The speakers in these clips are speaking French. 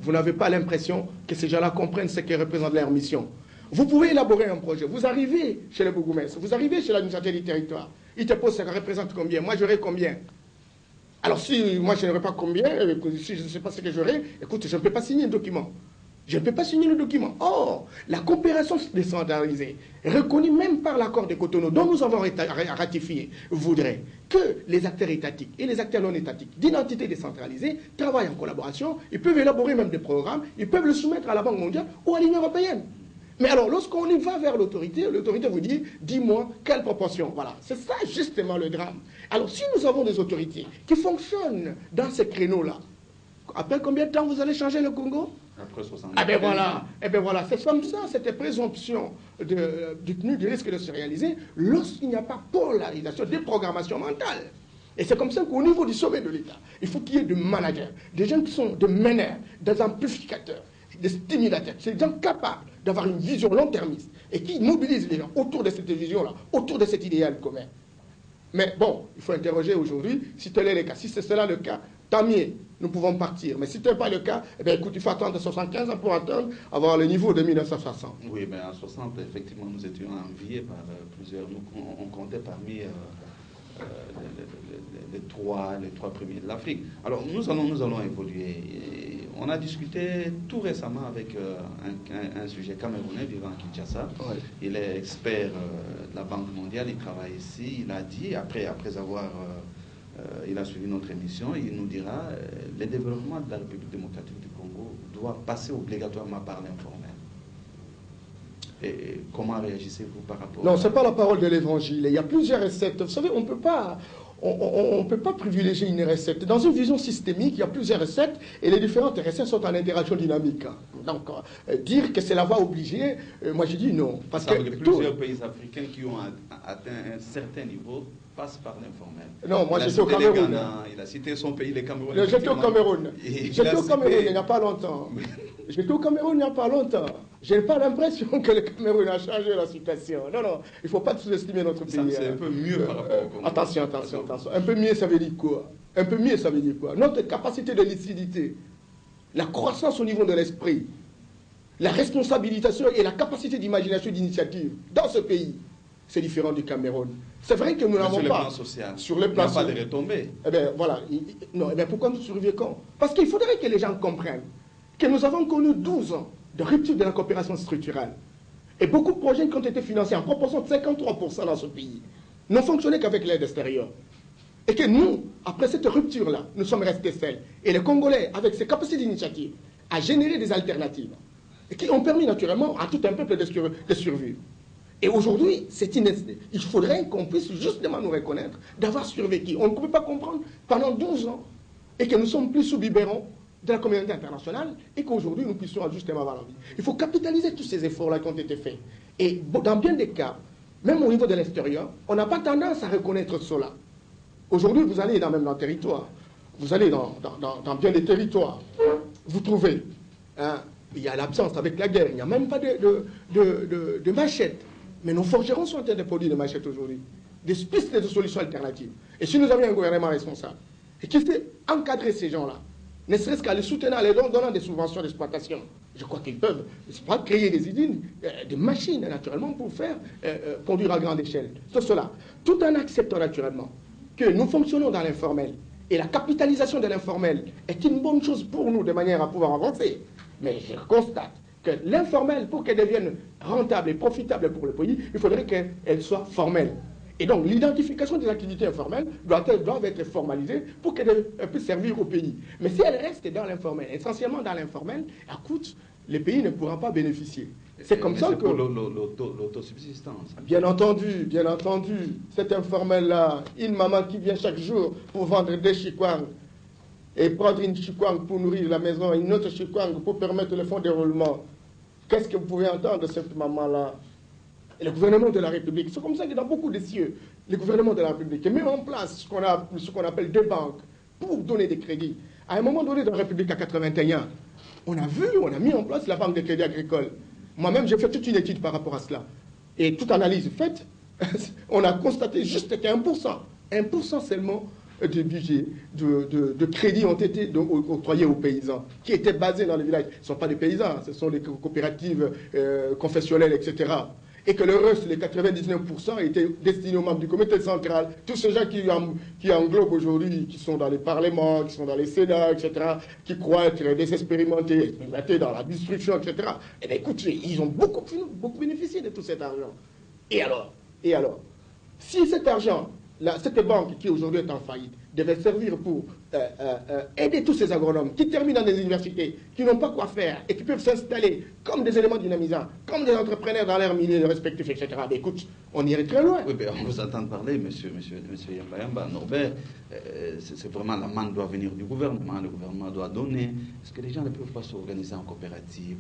vous n'avez pas l'impression que ces gens-là comprennent ce que représente leur mission. Vous pouvez élaborer un projet. Vous arrivez chez le bourgmestre, vous arrivez chez l'administrateur du territoire. Il te pose, ça représente combien? Moi, j'aurai combien? Alors, si moi, je n'aurai pas combien, si je ne sais pas ce que j'aurai, écoute, je ne peux pas signer le document. Je ne peux pas signer le document. Or, la coopération décentralisée, reconnue même par l'accord de Cotonou, dont nous avons ratifié, voudrait que les acteurs étatiques et les acteurs non étatiques d'identité décentralisée travaillent en collaboration. Ils peuvent élaborer même des programmes, ils peuvent le soumettre à la Banque mondiale ou à l'Union européenne. Mais alors, lorsqu'on y va vers l'autorité vous dit, dis-moi quelle proportion. Voilà, c'est ça justement le drame. Alors, si nous avons des autorités qui fonctionnent dans ces créneaux-là, après combien de temps vous allez changer le Congo? Après 60 ans. Eh bien voilà, c'est comme ça, cette présomption du risque de se réaliser lorsqu'il n'y a pas polarisation, déprogrammation mentale. Et c'est comme ça qu'au niveau du sommet de l'État, il faut qu'il y ait des managers, des gens qui sont des meneurs, des amplificateurs, des stimulateurs, des gens capables d'avoir une vision long-termiste et qui mobilisent les gens autour de cette vision-là, autour de cet idéal commun. Mais bon, il faut interroger aujourd'hui si tel est le cas. Si c'est cela le cas, tant mieux, nous pouvons partir. Mais si ce n'est pas le cas, eh bien, écoute, il faut attendre 75 ans pour attendre avoir le niveau de 1960. Oui, mais en 60, effectivement, nous étions enviés par plusieurs. On comptait parmi les trois premiers de l'Afrique. Alors, nous allons évoluer. Et on a discuté tout récemment avec un sujet camerounais vivant à Kinshasa. Ouais. Il est expert de la Banque mondiale, il travaille ici. Il a dit, après avoir... il a suivi notre émission, il nous dira le développement de la République démocratique du Congo doit passer obligatoirement par l'informel. Et comment réagissez-vous par rapport Non, ce n'est pas la parole de l'Évangile. Il y a plusieurs recettes. Vous savez, on ne peut pas privilégier une recette. Dans une vision systémique, il y a plusieurs recettes et les différentes recettes sont en interaction dynamique. Donc, dire que c'est la voie obligée, moi je dis non. Parce que plusieurs pays africains qui ont atteint un certain niveau passent par l'informel. Non, moi j'étais au Cameroun. Il a cité son pays, les Camerounais. J'étais au Cameroun. J'étais au Cameroun il n'y a pas longtemps. J'étais au Cameroun il n'y a pas longtemps. Je n'ai pas l'impression que le Cameroun a changé la situation. Non, non, il ne faut pas sous-estimer notre pays. C'est un peu mieux par rapport au Congo. Attention. Un peu mieux, ça veut dire quoi? Un peu mieux, ça veut dire quoi? Notre capacité de lucidité, la croissance au niveau de l'esprit, la responsabilisation et la capacité d'imagination et d'initiative dans ce pays, c'est différent du Cameroun. C'est vrai que nous n'avons pas... Sur le plan social, il n'y a pas de retombées. Eh bien, voilà. Non, eh bien, pourquoi nous survivons? Parce qu'il faudrait que les gens comprennent que nous avons connu 12 ans de rupture de la coopération structurelle. Et beaucoup de projets qui ont été financés en proportion de 53% dans ce pays n'ont fonctionné qu'avec l'aide extérieure. Et que nous, après cette rupture-là, nous sommes restés seuls. Et les Congolais, avec ses capacités d'initiative, à générer des alternatives, et qui ont permis naturellement à tout un peuple de survivre. Et aujourd'hui, il faudrait qu'on puisse justement nous reconnaître d'avoir survécu. On ne peut pas comprendre pendant 12 ans et que nous sommes plus sous biberon de la communauté internationale et qu'aujourd'hui nous puissions justement avoir la vie. Il faut capitaliser tous ces efforts-là qui ont été faits. Et dans bien des cas, même au niveau de l'extérieur, on n'a pas tendance à reconnaître cela. Aujourd'hui, vous allez même dans le territoire, vous allez dans bien des territoires, vous trouvez, il y a l'absence avec la guerre, il n'y a même pas de machettes. Mais nos forgerons sont en train de produire des machettes aujourd'hui, des pistes de solutions alternatives. Et si nous avions un gouvernement responsable, et qui sait encadrer ces gens-là, ne serait-ce qu'à les soutenir, les donnant des subventions d'exploitation, je crois qu'ils peuvent pas créer des usines, des machines naturellement pour faire conduire à grande échelle. Sur cela, tout en acceptant naturellement que nous fonctionnons dans l'informel, et la capitalisation de l'informel est une bonne chose pour nous de manière à pouvoir avancer. Mais je constate que l'informel, pour qu'elle devienne rentable et profitable pour le pays, il faudrait qu'elle soit formelle. Et donc, l'identification des activités informelles doit être formalisée pour qu'elle puisse servir au pays. Mais si elle reste dans l'informel, essentiellement dans l'informel, écoute, les pays ne pourront pas bénéficier. C'est comme ça que... pour l'autosubsistance. Bien entendu. Cet informel-là, une maman qui vient chaque jour pour vendre des chikwang et prendre une chikwang pour nourrir la maison, une autre chikwang pour permettre le fonds de roulement. Qu'est-ce que vous pouvez entendre de cette maman-là? Et le gouvernement de la République, c'est comme ça que dans beaucoup de cieux, le gouvernement de la République met en place ce qu'on appelle des banques pour donner des crédits. À un moment donné dans la République à 81, on a mis en place la banque de crédit agricole. Moi-même, j'ai fait toute une étude par rapport à cela. Et toute analyse faite, on a constaté juste que 1% seulement de budget, de crédits ont été octroyés aux paysans, qui étaient basés dans les villages. Ce ne sont pas des paysans, ce sont des coopératives confessionnelles, etc. Et que le reste, les 99%, étaient destinés aux membres du comité central. Tous ces gens qui englobent aujourd'hui, qui sont dans les parlements, qui sont dans les sénats, etc., qui croient être des expérimentés dans la destruction, etc. Eh bien, écoutez, ils ont beaucoup bénéficié de tout cet argent. Et alors, si cet argent, cette banque qui aujourd'hui est en faillite, devait servir pour aider tous ces agronomes qui terminent dans des universités, qui n'ont pas quoi faire et qui peuvent s'installer comme des éléments dynamisants, comme des entrepreneurs dans leurs milieux respectifs, etc. Mais écoute, on irait très loin. Oui, mais on vous entend parler, monsieur Yamba, Norbert, c'est vraiment la manne doit venir du gouvernement, le gouvernement doit donner. Est-ce que les gens ne peuvent pas s'organiser en coopérative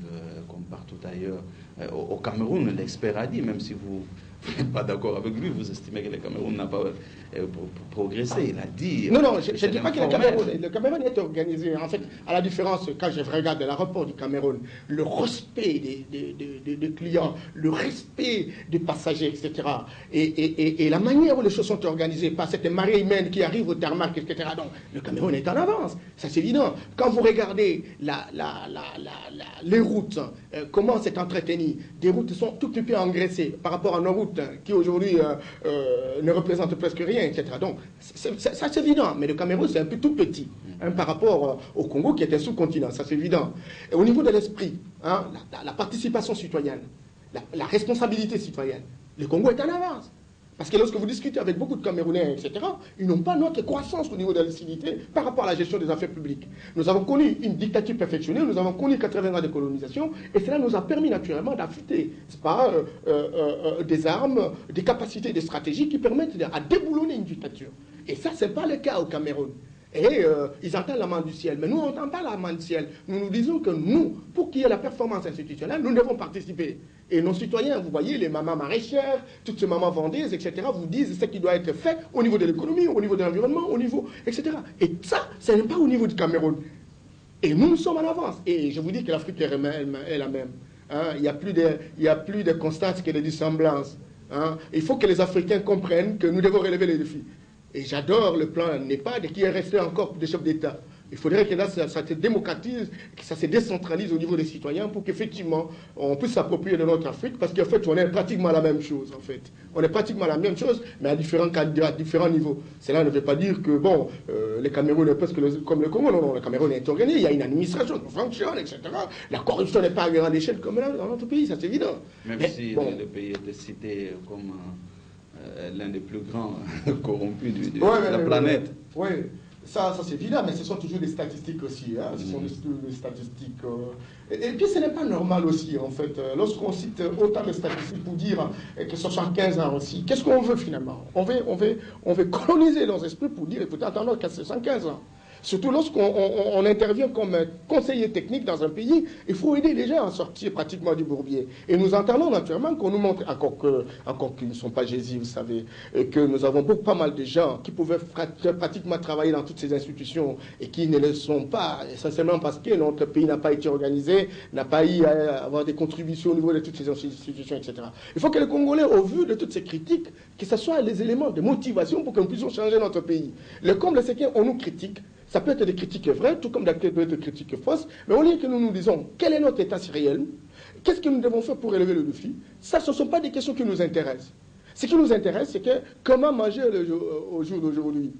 comme partout ailleurs? Au Cameroun, l'expert a dit, même si vous n'êtes pas d'accord avec lui, vous estimez que le Cameroun n'a pas progressé, il a dit... Non, je ne dis pas que le Cameroun est organisé. En fait, à la différence, quand je regarde le rapport du Cameroun, le respect des clients, le respect des passagers, etc., et la manière où les choses sont organisées par cette marée humaine qui arrive au tarmac, etc., donc le Cameroun est en avance, ça c'est évident. Quand vous regardez les routes, comment c'est entretenu, des routes sont tout petit peu engraissées par rapport à nos routes qui aujourd'hui ne représentent presque rien, etc. Donc, ça c'est évident, mais le Cameroun c'est un peu tout petit par rapport au Congo qui est un sous-continent, ça c'est évident. Et au niveau de l'esprit, la participation citoyenne, la responsabilité citoyenne, le Congo est en avance. Parce que lorsque vous discutez avec beaucoup de Camerounais, etc., ils n'ont pas notre croissance au niveau de la lucidité par rapport à la gestion des affaires publiques. Nous avons connu une dictature perfectionnée, nous avons connu 80 ans de colonisation, et cela nous a permis naturellement d'affûter des armes, des capacités, des stratégies qui permettent à déboulonner une dictature. Et ça, ce n'est pas le cas au Cameroun. Et ils entendent la main du ciel. Mais nous, on n'entend pas la main du ciel. Nous disons que nous, pour qu'il y ait la performance institutionnelle, nous devons participer. Et nos citoyens, vous voyez, les mamans maraîchères, toutes ces mamans vendeuses, etc., vous disent ce qui doit être fait au niveau de l'économie, au niveau de l'environnement, au niveau, etc. Et ça, ce n'est pas au niveau du Cameroun. Et nous sommes en avance. Et je vous dis que l'Afrique est la même. Il n'y a plus de constances que de dissemblances. Il faut que les Africains comprennent que nous devons relever les défis. Et j'adore le plan NEPAD qui est resté encore des chefs d'État. Il faudrait que là, ça se démocratise, que ça se décentralise au niveau des citoyens pour qu'effectivement, on puisse s'approprier de notre Afrique, parce qu'en fait, on est pratiquement la même chose, en fait. On est pratiquement la même chose, mais à différents niveaux. Cela ne veut pas dire que, bon, les Cameroun est presque comme le Congo. Non, le Cameroun est organisé, il y a une administration qui fonctionne, etc. La corruption n'est pas à grande échelle comme là dans notre pays, ça c'est évident. Même si le pays était cité comme l'un des plus grands corrompus de la planète. Oui. Ça c'est évident, mais ce sont toujours des statistiques aussi. Ce sont des statistiques. Et puis ce n'est pas normal aussi, en fait. Lorsqu'on cite autant de statistiques pour dire que 75 ans aussi, qu'est-ce qu'on veut finalement? On veut coloniser leurs esprits pour dire, écoutez, attendons qu'à 75 ans. Surtout lorsqu'on intervient comme conseiller technique dans un pays, il faut aider les gens à sortir pratiquement du bourbier. Et nous entendons naturellement qu'on nous montre, encore qu'ils ne sont pas Jésus, vous savez, et que nous avons pas mal de gens qui pouvaient pratiquement travailler dans toutes ces institutions et qui ne le sont pas, essentiellement parce que notre pays n'a pas été organisé, n'a pas eu à avoir des contributions au niveau de toutes ces institutions, etc. Il faut que les Congolais, au vu de toutes ces critiques, que ce soit les éléments de motivation pour que nous puissions changer notre pays. Le comble, c'est qu'on nous critique. Ça peut être des critiques vraies, tout comme peut être des critiques fausses, mais au lieu que nous nous disons quel est notre état réel, qu'est-ce que nous devons faire pour relever le défi, ça, ce ne sont pas des questions qui nous intéressent. Ce qui nous intéresse, c'est que comment manger au jour d'aujourd'hui.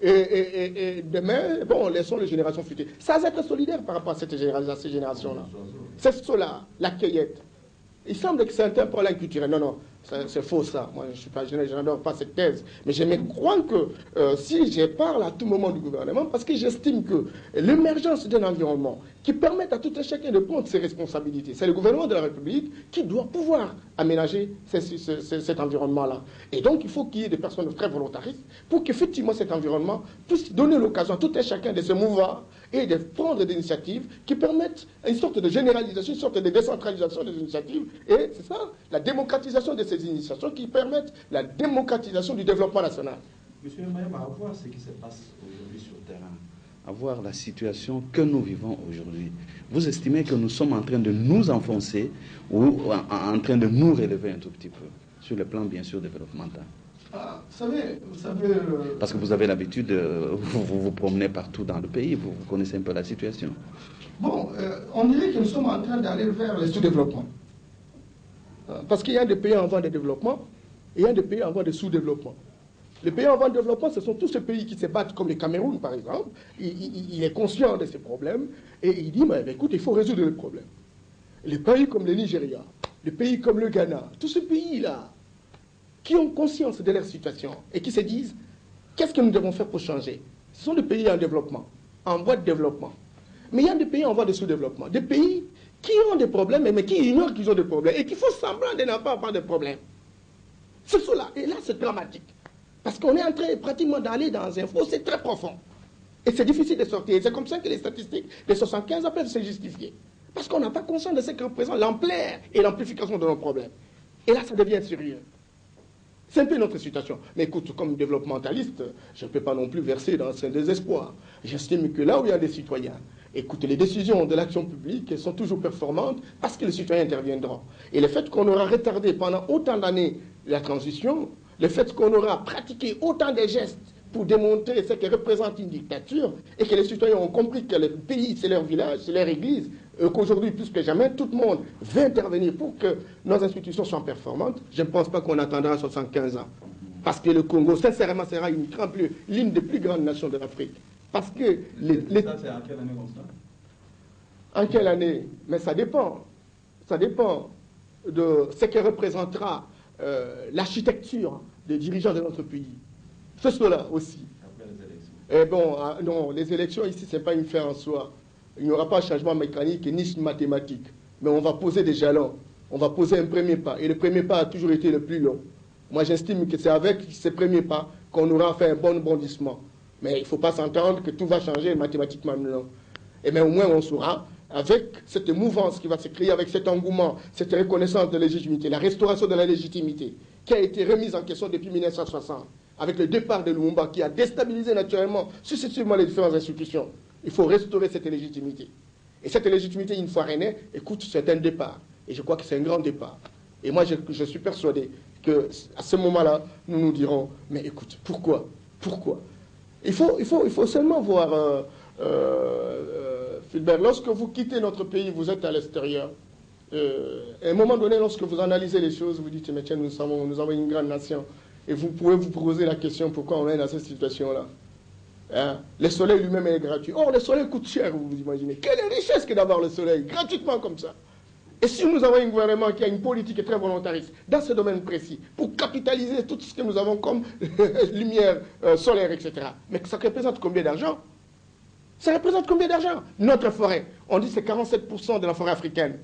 Et demain, bon, laissons les générations futures. Ça va être solidaire par rapport à ces générations-là. C'est cela, la cueillette. Il semble que c'est un problème culturel. Non, c'est faux ça. Moi, je n'adore pas cette thèse. Mais je me crois que si je parle à tout moment du gouvernement, parce que j'estime que l'émergence d'un environnement qui permette à tout un chacun de prendre ses responsabilités, c'est le gouvernement de la République qui doit pouvoir aménager cet environnement-là. Et donc, il faut qu'il y ait des personnes très volontaristes pour qu'effectivement cet environnement puisse donner l'occasion à tout un chacun de se mouvoir et de prendre des initiatives qui permettent une sorte de généralisation, une sorte de décentralisation des initiatives. Et c'est ça, la démocratisation de ces initiations qui permettent la démocratisation du développement national. Monsieur Mayama, à voir ce qui se passe aujourd'hui sur le terrain, à voir la situation que nous vivons aujourd'hui, vous estimez que nous sommes en train de nous enfoncer ou en train de nous relever un tout petit peu, sur le plan bien sûr développemental? Ah, vous savez Parce que vous avez l'habitude, vous vous promenez partout dans le pays, vous connaissez un peu la situation. Bon, on dirait que nous sommes en train d'aller vers le sous-développement. Parce qu'il y a des pays en voie de développement et il y a des pays en voie de sous-développement. Les pays en voie de développement, ce sont tous ces pays qui se battent, comme le Cameroun, par exemple. Il est conscient de ces problèmes et il dit, mais écoute, il faut résoudre les problèmes. Les pays comme le Nigeria, les pays comme le Ghana, tous ces pays-là, qui ont conscience de leur situation et qui se disent, qu'est-ce que nous devons faire pour changer? Ce sont des pays en développement, en voie de développement. Mais il y a des pays en voie de sous-développement, des pays qui ont des problèmes, mais qui ignorent qu'ils ont des problèmes et qui font semblant de n'avoir pas de problèmes. C'est cela. Et là, c'est dramatique. Parce qu'on est en train pratiquement d'aller dans un fossé très profond. Et c'est difficile de sortir. C'est comme ça que les statistiques de 75 peuvent se justifier. Parce qu'on n'a pas conscience de ce que représente l'ampleur et l'amplification de nos problèmes. Et là, ça devient sérieux. C'est un peu notre situation. Mais écoute, comme développementaliste, je ne peux pas non plus verser dans ce désespoir. J'estime que là où il y a des citoyens, écoute, les décisions de l'action publique sont toujours performantes parce que les citoyens interviendront. Et le fait qu'on aura retardé pendant autant d'années la transition, le fait qu'on aura pratiqué autant de gestes pour démontrer ce que représente une dictature et que les citoyens ont compris que le pays, c'est leur village, c'est leur église, qu'aujourd'hui, plus que jamais, tout le monde veut intervenir pour que nos institutions soient performantes, je ne pense pas qu'on attendra 75 ans. Parce que le Congo, sincèrement, sera l'une des plus grandes nations de l'Afrique. Parce que... Ça, c'est en quelle année comme ça? En quelle année? Mais ça dépend. Ça dépend de ce que représentera l'architecture des dirigeants de notre pays. C'est cela aussi. Après les élections. Et bon, non, les élections ici, ce n'est pas une fin en soi. Il n'y aura pas de changement mécanique ni mathématique. Mais on va poser des jalons. On va poser un premier pas. Et le premier pas a toujours été le plus long. Moi, j'estime que c'est avec ces premiers pas qu'on aura fait un bon bondissement. Mais il ne faut pas s'entendre que tout va changer mathématiquement. Non. Et mais au moins, on saura, avec cette mouvance qui va se créer, avec cet engouement, cette reconnaissance de légitimité, la restauration de la légitimité, qui a été remise en question depuis 1960, avec le départ de Lumumba, qui a déstabilisé naturellement, successivement, les différentes institutions. Il faut restaurer cette légitimité. Et cette légitimité, une fois rénée, écoute, c'est un départ. Et je crois que c'est un grand départ. Et moi, je suis persuadé qu'à ce moment-là, nous nous dirons, mais écoute, pourquoi? Pourquoi? Il faut seulement voir, Philbert, lorsque vous quittez notre pays, vous êtes à l'extérieur. À un moment donné, lorsque vous analysez les choses, vous dites, mais tiens, nous avons une grande nation. Et vous pouvez vous poser la question, pourquoi on est dans cette situation-là? Hein? Le soleil lui-même est gratuit. Or, le soleil coûte cher, vous vous imaginez. Quelle richesse que d'avoir le soleil, gratuitement comme ça. Et si nous avons un gouvernement qui a une politique très volontariste dans ce domaine précis, pour capitaliser tout ce que nous avons comme lumière solaire, etc., mais ça représente combien d'argent? Ça représente combien d'argent? Notre forêt, on dit que c'est 47% de la forêt africaine.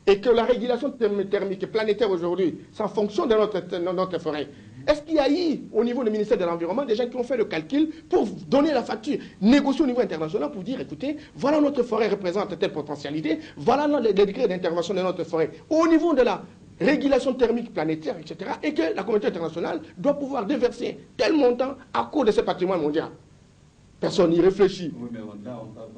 Et que la régulation thermique et planétaire aujourd'hui, c'est en fonction de notre forêt. Est-ce qu'il y a eu, au niveau du ministère de l'Environnement, des gens qui ont fait le calcul pour donner la facture, négocier au niveau international pour dire, écoutez, voilà notre forêt représente telle potentialité, voilà les degrés d'intervention de notre forêt au niveau de la régulation thermique planétaire, etc., et que la communauté internationale doit pouvoir déverser tel montant à cause de ce patrimoine mondial. Personne n'y réfléchit. Oui, mais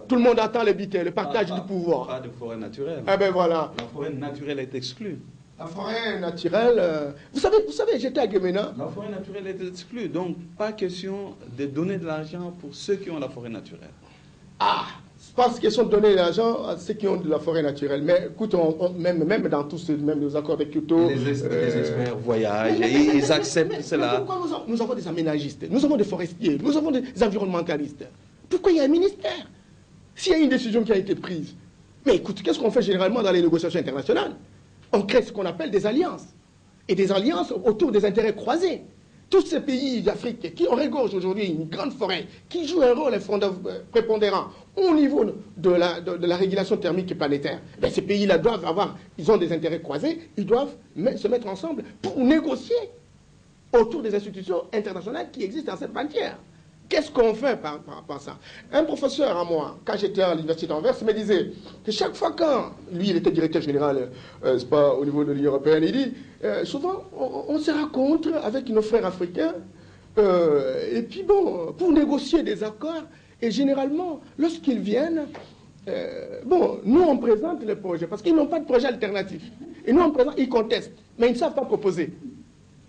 tout le monde attend le partage du pouvoir. Pas de forêt naturelle. Eh bien voilà. La forêt naturelle est exclue. La forêt naturelle... Vous savez, j'étais à Guémena. La forêt naturelle est exclue. Donc, pas question de donner de l'argent pour ceux qui ont la forêt naturelle. Ah, c'est pas question de donner de l'argent à ceux qui ont de la forêt naturelle. Mais écoute, même dans tous les accords de Kyoto... Les experts voyagent et ils acceptent cela. Pourquoi nous avons des aménagistes, nous avons des forestiers, nous avons des environnementalistes? Pourquoi il y a un ministère? S'il y a une décision qui a été prise. Mais écoute, qu'est-ce qu'on fait généralement dans les négociations internationales? On crée ce qu'on appelle des alliances. Et des alliances autour des intérêts croisés. Tous ces pays d'Afrique qui regorgent aujourd'hui une grande forêt, qui jouent un rôle prépondérant au niveau de la régulation thermique planétaire, ben ces pays-là ils ont des intérêts croisés, ils doivent se mettre ensemble pour négocier autour des institutions internationales qui existent dans cette matière. Qu'est-ce qu'on fait par rapport à ça? Un professeur à moi, quand j'étais à l'université d'Anvers, me disait que chaque fois lui il était directeur général, c'est pas au niveau de l'Union européenne, il dit, souvent on se rencontre avec nos frères africains, et puis bon, pour négocier des accords, et généralement, lorsqu'ils viennent, nous on présente les projets, parce qu'ils n'ont pas de projet alternatif. Et nous on présente, ils contestent, mais ils ne savent pas proposer.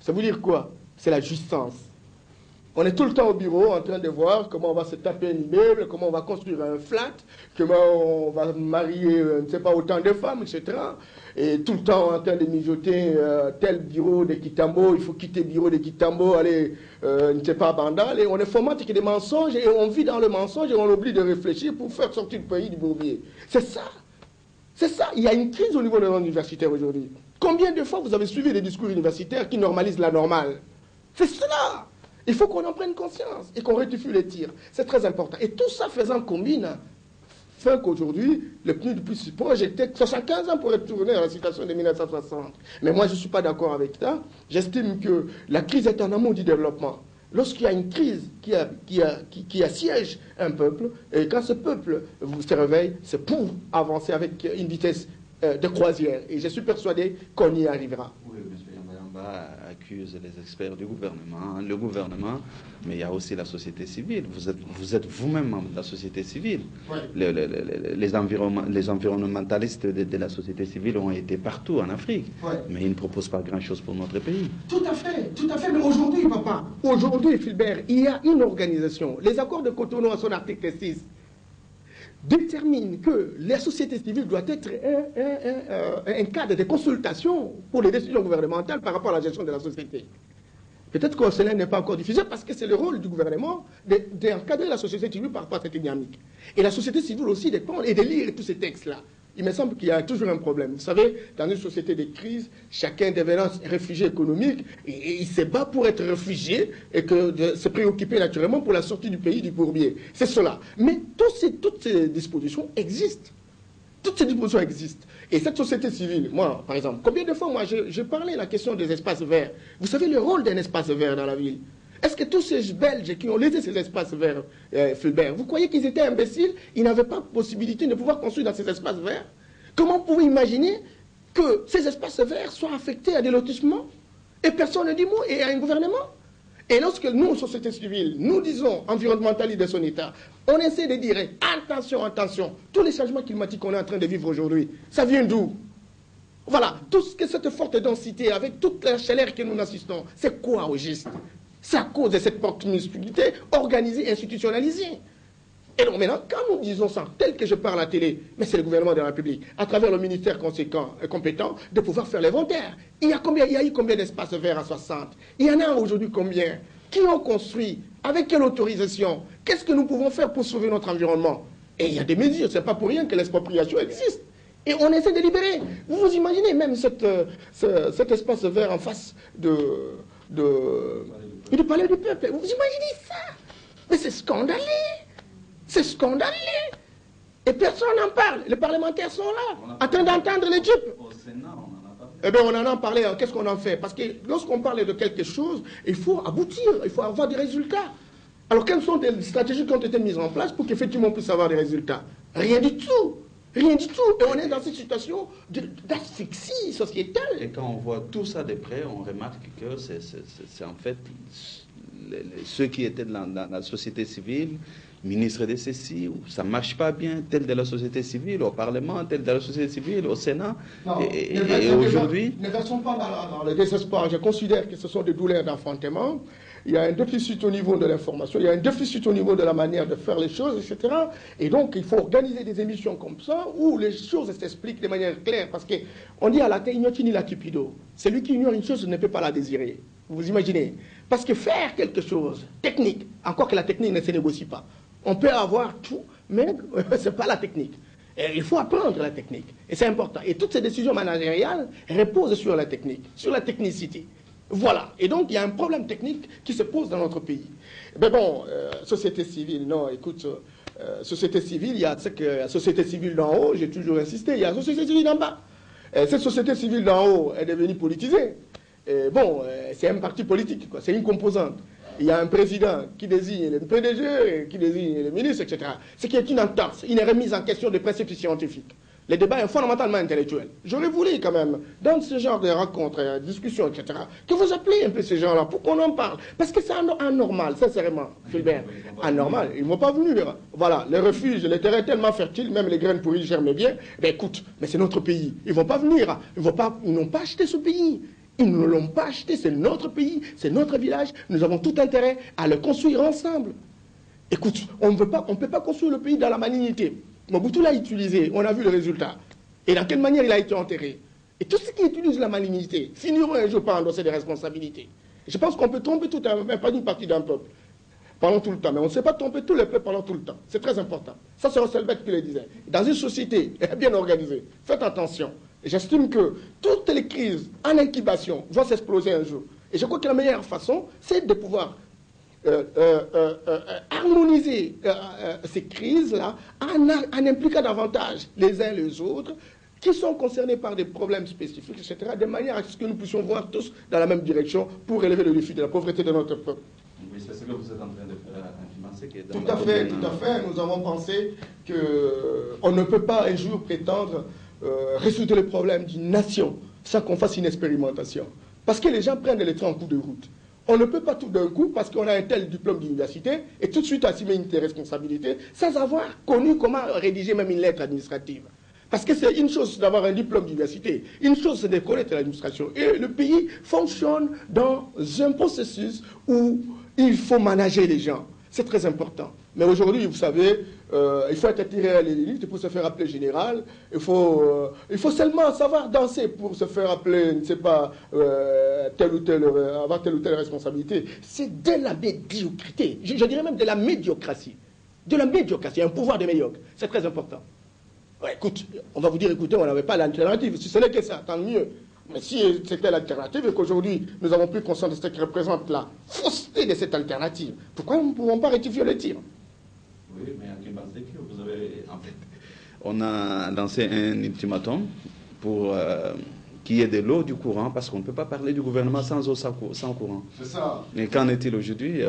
Ça veut dire quoi? c'est la jouissance. On est tout le temps au bureau en train de voir comment on va se taper un immeuble, comment on va construire un flat, comment on va marier, je ne sais pas, autant de femmes, etc. Et tout le temps en train de mijoter tel bureau de Kitambo, il faut quitter le bureau de Kitambo, aller, je ne sais pas, à Bandal. Et on est formaté que des mensonges et on vit dans le mensonge et on oublie de réfléchir pour faire sortir le pays du bourbier. C'est ça. C'est ça. Il y a une crise au niveau de l'universitaire aujourd'hui. Combien de fois vous avez suivi des discours universitaires qui normalisent la normale? C'est cela. Il faut qu'on en prenne conscience et qu'on rectifie les tirs. C'est très important. Et tout ça faisant combine, fait qu'aujourd'hui, le PNUD puisse projeter 75 ans pour retourner à la situation de 1960. Mais moi, je ne suis pas d'accord avec ça. J'estime que la crise est en amont du développement. Lorsqu'il y a une crise qui assiège un peuple, et quand ce peuple se réveille, c'est pour avancer avec une vitesse de croisière. Et je suis persuadé qu'on y arrivera. Oui, M. Yambayamba accuse les experts du gouvernement, le gouvernement, mais il y a aussi la société civile. Vous êtes vous-même membre de la société civile. Oui. Les environnementalistes de la société civile ont été partout en Afrique, oui, mais ils ne proposent pas grand-chose pour notre pays. Tout à fait, tout à fait. Mais aujourd'hui, papa, aujourd'hui, Philbert, il y a une organisation. Les accords de Cotonou, à son article 6, détermine que la société civile doit être un cadre de consultation pour les décisions gouvernementales par rapport à la gestion de la société. Peut-être que cela n'est pas encore diffusé parce que c'est le rôle du gouvernement d'encadrer la société civile par rapport à cette dynamique. Et la société civile aussi dépend et de lire tous ces textes-là. Il me semble qu'il y a toujours un problème. Vous savez, dans une société de crise, chacun devenant réfugié économique, et il se bat pour être réfugié et de se préoccuper naturellement pour la sortie du pays du bourbier. C'est cela. Mais toutes ces dispositions existent. Toutes ces dispositions existent. Et cette société civile, moi, par exemple, combien de fois, moi, je parlais de la question des espaces verts. Vous savez le rôle d'un espace vert dans la ville? Est-ce que tous ces Belges qui ont laissé ces espaces verts, Fulbert, vous croyez qu'ils étaient imbéciles? Ils n'avaient pas possibilité de pouvoir construire dans ces espaces verts? Comment pouvez-vous imaginer que ces espaces verts soient affectés à des lotissements et personne ne dit mot et à un gouvernement? Et lorsque nous, société civile, nous disons environnementalistes de son État, on essaie de dire attention, attention, tous les changements climatiques qu'on est en train de vivre aujourd'hui, ça vient d'où? Voilà, tout ce que cette forte densité, avec toute la chaleur que nous assistons, c'est quoi au juste? C'est à cause de cette promiscuité organisée, institutionnalisée. Et donc maintenant, quand nous disons ça, tel que je parle à la télé, mais c'est le gouvernement de la République, à travers le ministère compétent, de pouvoir faire l'inventaire. Il y a eu combien d'espaces verts à 60? Il y en a aujourd'hui combien? Qui ont construit? Avec quelle autorisation? Qu'est-ce que nous pouvons faire pour sauver notre environnement? Et il y a des mesures, ce n'est pas pour rien que l'expropriation existe. Et on essaie de libérer. Vous vous imaginez même cet espace vert en face du palais du peuple. Vous imaginez ça? Mais c'est scandaleux. C'est scandaleux. Et personne n'en parle. Les parlementaires sont là, en train d'entendre les dupes. Au Sénat, on en a parlé. Eh bien, on en a parlé. Qu'est-ce qu'on en fait? Parce que lorsqu'on parle de quelque chose, il faut aboutir, il faut avoir des résultats. Alors, quelles sont les stratégies qui ont été mises en place pour qu'effectivement on puisse avoir des résultats? Rien du tout. Rien du tout. Et on est dans cette situation d'asphyxie sociétale. Et quand on voit tout ça de près, on remarque que c'est en fait ceux qui étaient dans la société civile, ministre de ceci, ça ne marche pas bien, tel de la société civile, au Parlement, tel de la société civile, au Sénat. Non, et aujourd'hui... Ne versons pas dans le désespoir. Je considère que ce sont des douleurs d'enfantement. Il y a un déficit au niveau de l'information, il y a un déficit au niveau de la manière de faire les choses, etc. Et donc, il faut organiser des émissions comme ça, où les choses s'expliquent de manière claire. Parce qu'on dit à la terre, ignoti ni la cupido. Celui qui ignore une chose ne peut pas la désirer. Vous imaginez? Parce que faire quelque chose, technique, encore que la technique ne se négocie pas. On peut avoir tout, mais ce n'est pas la technique. Et il faut apprendre la technique. Et c'est important. Et toutes ces décisions managériales reposent sur la technique, sur la technicité. Voilà. Et donc, il y a un problème technique qui se pose dans notre pays. Mais bon, société civile, non, écoute, société civile, il y a la société civile d'en haut, j'ai toujours insisté, il y a la société civile d'en bas. Cette société civile d'en haut est devenue politisée. Et bon, c'est un parti politique, quoi. C'est une composante. Il y a un président qui désigne le PDG, qui désigne le ministre, etc. Ce qui est une entorse, une remise en question des principes scientifiques. Le débat est fondamentalement intellectuel. J'aurais voulu quand même, dans ce genre de rencontres, discussions, etc., que vous appeliez un peu ces gens-là pour qu'on en parle. Parce que c'est anormal, sincèrement, Philbert. Anormal, ils ne vont pas venir. Voilà, les refuges, les terrains tellement fertiles, même les graines pourries germent bien. Ben écoute, mais c'est notre pays. Ils ne vont pas venir. Ils n'ont pas acheté ce pays. Ils ne l'ont pas acheté, c'est notre pays, c'est notre village. Nous avons tout intérêt à le construire ensemble. Écoute, on ne peut pas construire le pays dans la malignité. Mobutu l'a utilisé, on a vu le résultat. Et dans quelle manière il a été enterré. Et tous ceux qui utilisent la malignité finiront un jour par endosser des responsabilités. Je pense qu'on peut tromper tout un, même pas une partie d'un peuple pendant tout le temps, mais on ne sait pas tromper tous les peuples pendant tout le temps. C'est très important. Ça, c'est Rosselbet qui le disait. Dans une société bien organisée, faites attention. J'estime que toutes les crises en incubation vont s'exploser un jour. Et je crois que la meilleure façon, c'est de pouvoir harmoniser ces crises-là en impliquant davantage les uns les autres qui sont concernés par des problèmes spécifiques, etc., de manière à ce que nous puissions voir tous dans la même direction pour relever le défi de la pauvreté de notre peuple. Oui, c'est ce que vous êtes en train de faire, financer. Tout à fait, tout à fait. Nous avons pensé qu'on ne peut pas un jour prétendre résoudre les problèmes d'une nation sans qu'on fasse une expérimentation. Parce que les gens prennent les trains en cours de route. On ne peut pas tout d'un coup, parce qu'on a un tel diplôme d'université, et tout de suite assumer une telle responsabilité, sans avoir connu comment rédiger même une lettre administrative. Parce que c'est une chose d'avoir un diplôme d'université, une chose c'est de connaître l'administration. Et le pays fonctionne dans un processus où il faut manager les gens. C'est très important. Mais aujourd'hui, vous savez, il faut être attiré à l'élite pour se faire appeler général. Il faut seulement savoir danser pour se faire appeler, je ne sais pas, avoir telle ou telle responsabilité. C'est de la médiocrité. Je dirais même de la médiocratie. De la médiocratie, un pouvoir de médiocre. C'est très important. Ouais, écoute, on va vous dire, écoutez, on n'avait pas l'alternative. Si ce n'est que ça, tant mieux. Mais si c'était l'alternative et qu'aujourd'hui, nous avons pris conscience de ce qui représente la fausseté de cette alternative, pourquoi nous ne pouvons pas rectifier le tir? Oui, mais à quelle base d'écrire vous avez, en fait, on a lancé un ultimatum pour qu'il y ait de l'eau du courant, parce qu'on ne peut pas parler du gouvernement sans eau, sans courant. C'est ça. Mais qu'en est-il aujourd'hui